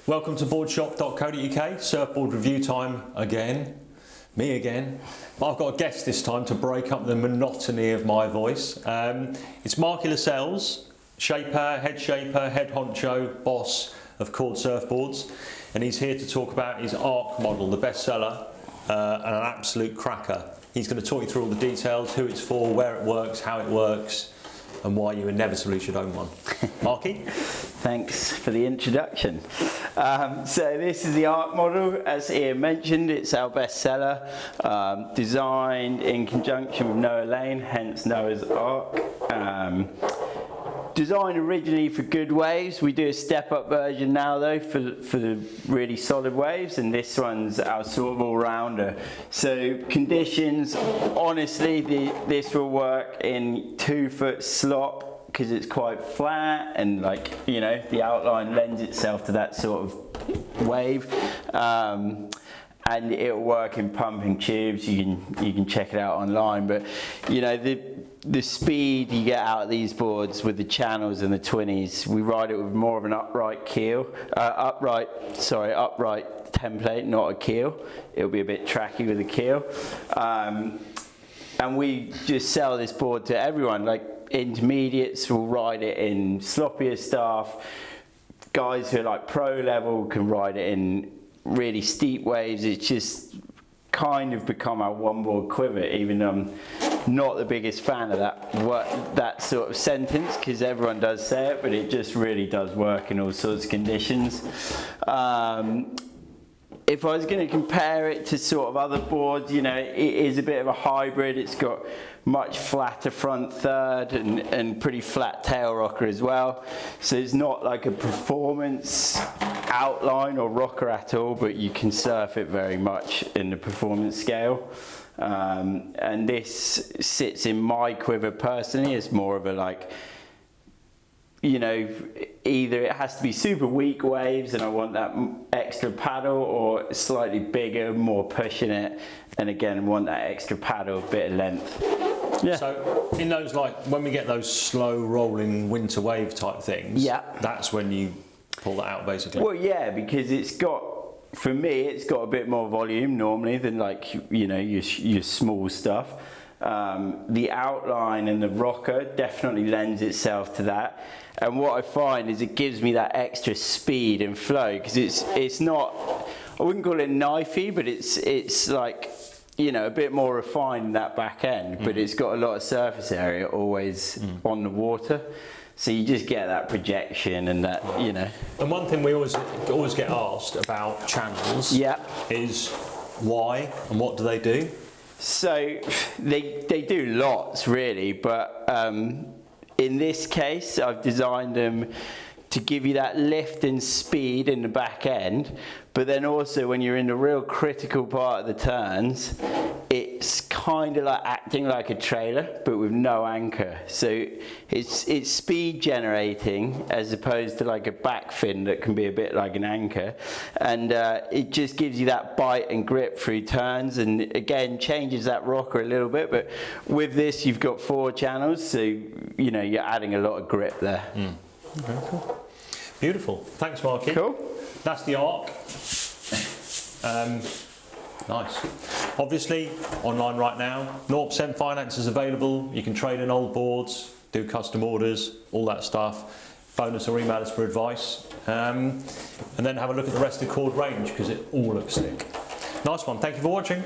Welcome to boardshop.co.uk, surfboard review time again. Me again. But I've got a guest this time to break up the monotony of my voice. It's Markie Lascelles, head honcho, boss of Cord Surfboards, and he's here to talk about his Ark model, the bestseller, and an absolute cracker. He's going to talk you through all the details, who it's for, where it works, how it works, and why you inevitably should own one. Markie? Thanks for the introduction. So this is the Ark model. As Ian mentioned, it's our bestseller, designed in conjunction with Noah Lane, hence Noah's Ark. Designed originally for good waves. We do a step-up version now though for the really solid waves, and this one's our sort of all-rounder. So conditions, honestly, this will work in 2-foot slop because it's quite flat and, like, you know, the outline lends itself to that sort of wave. And it'll work in pumping tubes. You can check it out online, but you know, the speed you get out of these boards with the channels and the twinnies, we ride it with more of an upright keel, upright template, not a keel. It'll be a bit tracky with a keel. And we just sell this board to everyone. Like, intermediates will ride it in sloppier stuff. Guys who are like pro level can ride it in really steep waves. It's just kind of become our one board quiver, even though I'm not the biggest fan of that sort of sentence, because everyone does say it, but it just really does work in all sorts of conditions. If I was going to compare it to sort of other boards, you know, it is a bit of a hybrid. It's got much flatter front third and pretty flat tail rocker as well. So it's not like a performance outline or rocker at all, but you can surf it very much in the performance scale. And this sits in my quiver personally. It's more of a, like, you know, either it has to be super weak waves and I want that extra paddle, or slightly bigger, more pushing it, and again want that extra paddle, bit of length. Yeah. So in those, like, when we get those slow rolling winter wave type things, yeah, that's when you pull that out basically. Well, yeah, because it's got, for me, it's got a bit more volume normally than, like, you know, your small stuff. The outline and the rocker definitely lends itself to that, and what I find is it gives me that extra speed and flow, because it's not, I wouldn't call it knifey, but it's like, you know, a bit more refined in that back end, but it's got a lot of surface area always on the water, so you just get that projection and that, you know. And one thing we always get asked about channels, yeah, is why and what do they do? So they do lots really, but in this case I've designed them to give you that lift and speed in the back end, but then also when you're in the real critical part of the turns, it's kind of like acting like a trailer but with no anchor. So it's speed generating as opposed to like a back fin that can be a bit like an anchor, and it just gives you that bite and grip through turns, and again changes that rocker a little bit. But with this you've got 4 channels, so you know you're adding a lot of grip there. Okay, cool. Beautiful. Thanks, Markie. Cool. That's the Ark. Nice. Obviously, online right now, 0% finance is available. You can trade in old boards, do custom orders, all that stuff. Phone us or email us for advice. And then have a look at the rest of the Cord range, because it all looks sick. Nice one. Thank you for watching.